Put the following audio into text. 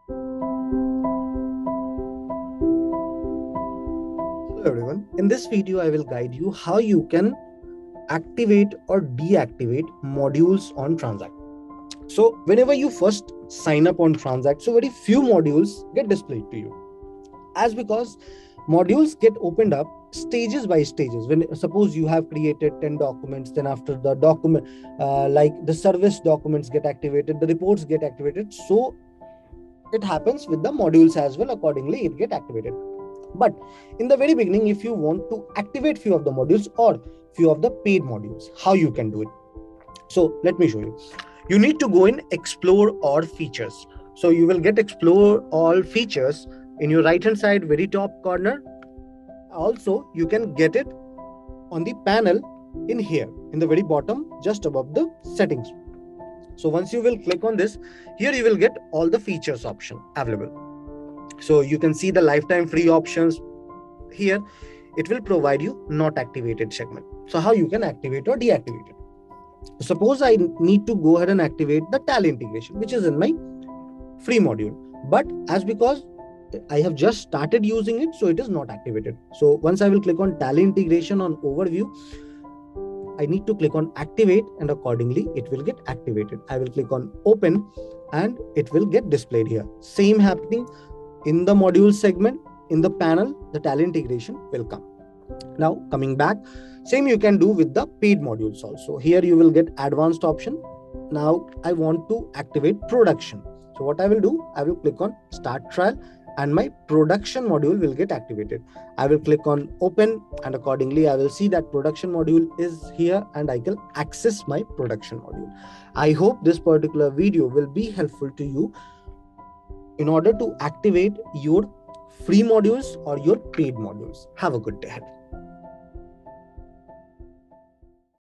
Hello everyone. In this video, I will guide you how you can activate or deactivate modules on TranZact. So whenever you first sign up on TranZact, so very few modules get displayed to you. As because modules get opened up stages by stages. When suppose you have created 10 documents, then after the document, like the service documents get activated, the reports get activated. So it happens with the modules as well. Accordingly, it get activated. But in the very beginning, if you want to activate few of the modules or few of the paid modules, how you can do it? So let me show you. You need to go in explore all features. So you will get explore all features in your right hand side, very top corner. Also, you can get it on the panel in here, in the very bottom, just above the settings. So once you will click on this, here you will get all the features option available. So you can see the lifetime free options here. It will provide you not activated segment. So how you can activate or deactivate it. Suppose I need to go ahead and activate the Tally integration, which is in my free module. But as because I have just started using it, so it is not activated. So once I will click on Tally integration on overview, I need to click on activate, and accordingly it will get activated. I will click on open and it will get displayed here. Same happening in the module segment. In the panel, the Tally integration will come. Now coming back, same you can do with the paid modules also. Here you will get advanced option. Now I want to activate production. So what I will do, I will click on start trial and my production module will get activated. I will click on open and accordingly I will see that production module is here and I can access my production module. I hope this particular video will be helpful to you in order to activate your free modules or your paid modules. Have a good day ahead.